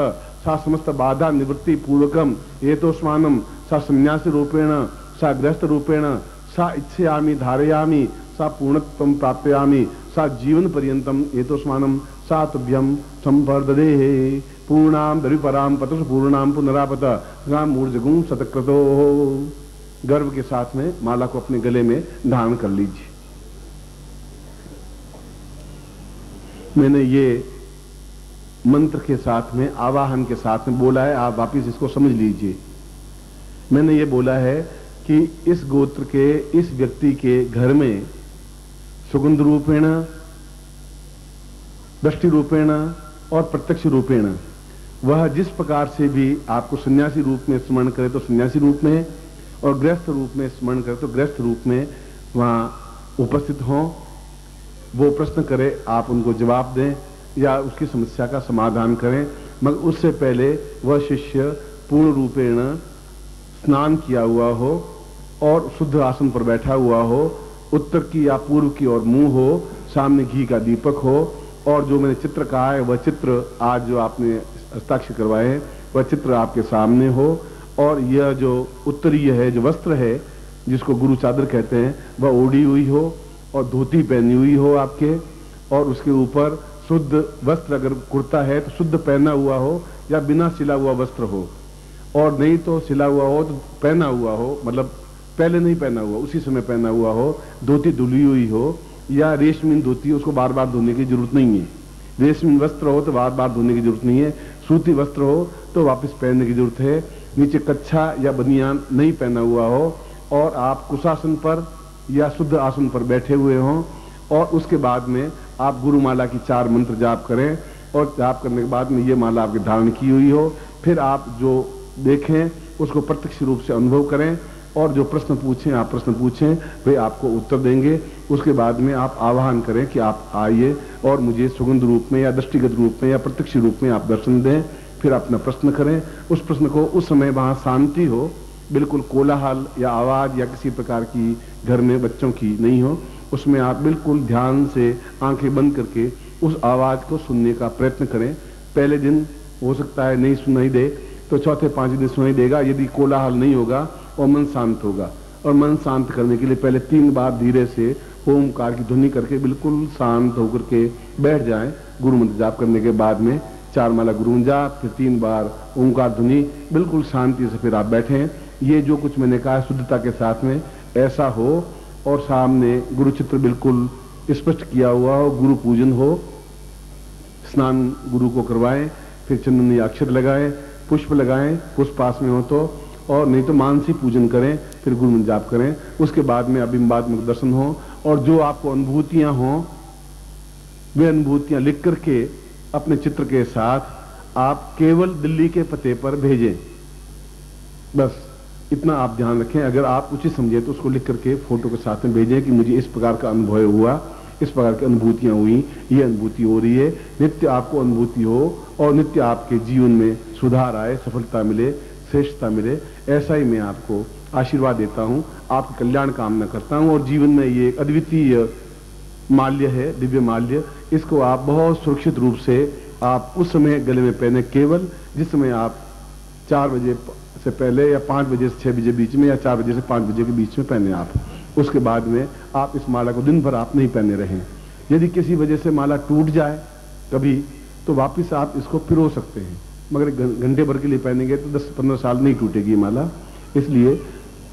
सा समस्त बाधा निवृत्ति पूर्वकम एतोस्मानं सा संन्यासी रूपेण सा गृहस्थ रूपेण सा इच्छयामि धारयामि सा पूर्णत्वं प्राप्तयामि सा जीवन पर्यंतम एतोस्मानं सा तुभ्यं संवर्धदेः पूर्णाम दरिपराम पतसु पूर्णाम पुनरापत गाम ऊर्जगुं शतक्रतो। गर्व के साथ में माला को अपने गले में धारण कर लीजिए। मैंने ये मंत्र के साथ में, आवाहन के साथ में बोला है, आप वापिस इसको समझ लीजिए। मैंने ये बोला है कि इस गोत्र के, इस व्यक्ति के घर में सुगंध रूपेण, दृष्टि रूपेण और प्रत्यक्ष रूपेण वह जिस प्रकार से भी आपको सन्यासी रूप में स्मरण करे तो सन्यासी रूप में, और गृहस्थ रूप में स्मरण करे तो गृहस्थ रूप में वहां उपस्थित हों। वो प्रश्न करे, आप उनको जवाब दें या उसकी समस्या का समाधान करें, मगर उससे पहले वह शिष्य पूर्ण रूपेण स्नान किया हुआ हो और शुद्ध आसन पर बैठा हुआ हो, उत्तर की या पूर्व की ओर मुंह हो, सामने घी का दीपक हो, और जो मैंने चित्र कहा है वह चित्र आज जो आपने हस्ताक्षर करवाए हैं वह चित्र आपके सामने हो, और यह जो उत्तरीय है, जो वस्त्र है जिसको गुरु चादर कहते हैं, वह ओढ़ी हुई हो और धोती पहनी हुई हो आपके, और उसके ऊपर शुद्ध वस्त्र, अगर कुर्ता है तो शुद्ध पहना हुआ हो या बिना सिला हुआ वस्त्र हो, और नहीं तो सिला हुआ हो तो पहना हुआ हो, मतलब पहले नहीं पहना हुआ, उसी समय पहना हुआ हो, धोती धुली हुई हो, या रेशमी धोती, उसको बार बार धोने की जरूरत नहीं है। रेशमी वस्त्र हो तो बार बार धोने की जरूरत नहीं है, सूती वस्त्र हो तो वापस पहनने की जरूरत है। नीचे कच्छा या बनियान नहीं पहना हुआ हो, और आप कुशासन पर या शुद्ध आसन पर बैठे हुए हों, और उसके बाद में आप गुरुमाला की 4 मंत्र जाप करें, और जाप करने के बाद में ये माला आपके धारण की हुई हो। फिर आप जो देखें उसको प्रत्यक्ष रूप से अनुभव करें, और जो प्रश्न पूछें आप प्रश्न पूछें, वे आपको उत्तर देंगे। उसके बाद में आप आह्वान करें कि आप आइए और मुझे सुगंध रूप में या दृष्टिगत रूप में या प्रत्यक्ष रूप में आप दर्शन दें। फिर अपना प्रश्न करें, उस प्रश्न को उस समय वहां शांति हो, बिल्कुल कोलाहल या आवाज या किसी प्रकार की घर में बच्चों की नहीं हो, उसमें आप बिल्कुल ध्यान से आंखें बंद करके उस आवाज को सुनने का प्रयत्न करें। पहले दिन हो सकता है नहीं सुनाई दे, तो चौथे 5 दिन सुनाई देगा, यदि कोलाहल नहीं होगा और मन शांत होगा। और मन शांत करने के लिए पहले 3 बार धीरे से ओमकार की ध्वनि करके बिल्कुल शांत होकर के बैठ जाएं। गुरु मंत्र जाप करने के बाद में 4 माला गुरु मंत्र जाप, फिर 3 बार ओमकार ध्वनि, बिल्कुल शांति से फिर आप बैठें। ये जो कुछ मैंने कहा शुद्धता के साथ में ऐसा हो, और सामने गुरु चित्र बिल्कुल स्पष्ट किया हुआ हो, गुरु पूजन हो, स्नान गुरु को करवाएं, फिर चंदन या अक्षर लगाएं, पुष्प लगाएं, पुष्प पास में हो तो, और नहीं तो मानसी पूजन करें, फिर गुरु मंत्र जाप करें। उसके बाद में अबिंबात्मक दर्शन हो, और जो आपको अनुभूतियां हों वे अनुभूतियां लिख करके अपने चित्र के साथ आप केवल दिल्ली के पते पर भेजें। बस इतना आप ध्यान रखें। अगर आप उचित समझे तो उसको लिख करके फोटो के साथ में भेजें कि मुझे इस प्रकार का अनुभव हुआ, इस प्रकार की अनुभूतियां हुई, ये अनुभूति हो रही है। नित्य आपको अनुभूति हो और नित्य आपके जीवन में सुधार आए, सफलता मिले, श्रेष्ठता मिले, ऐसा ही मैं आपको आशीर्वाद देता हूं, आपके कल्याण कामना करता हूं। और जीवन में ये एक अद्वितीय माल्य है, दिव्य माल्य, इसको आप बहुत सुरक्षित रूप से आप उस समय गले में पहने, केवल जिस समय आप 4 बजे से पहले या 5 बजे से 6 बजे बीच में या 4 बजे से 5 बजे के बीच में पहने आप। उसके बाद में आप इस माला को दिन भर आप नहीं पहने रहें। यदि किसी वजह से माला टूट जाए कभी, तो वापिस आप इसको पिरो सकते हैं, मगर घंटे भर के लिए पहनेंगे तो 10-15 साल नहीं टूटेगी माला। इसलिए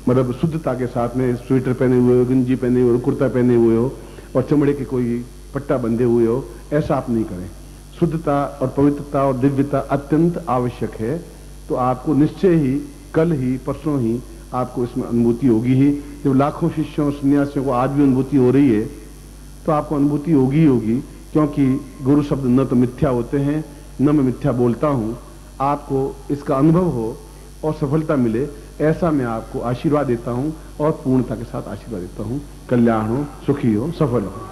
मतलब शुद्धता के साथ में स्वेटर पहने हुए हो, गंजी पहने हुए हो, कुर्ता पहने हुए हो और चमड़े के कोई पट्टा बंधे हुए हो, ऐसा आप नहीं करें। शुद्धता और पवित्रता और दिव्यता अत्यंत आवश्यक है। तो आपको निश्चय ही कल ही परसों ही आपको इसमें अनुभूति होगी ही। जब लाखों शिष्यों सन्यासियों को आज भी अनुभूति हो रही है तो आपको अनुभूति होगी ही होगी, क्योंकि गुरु शब्द न तो मिथ्या होते हैं, न मैं मिथ्या बोलता हूं। आपको इसका अनुभव हो और सफलता मिले, ऐसा मैं आपको आशीर्वाद देता हूं और पूर्णता के साथ आशीर्वाद देता हूं। कल्याण हो, सुखी हो, सफल हो।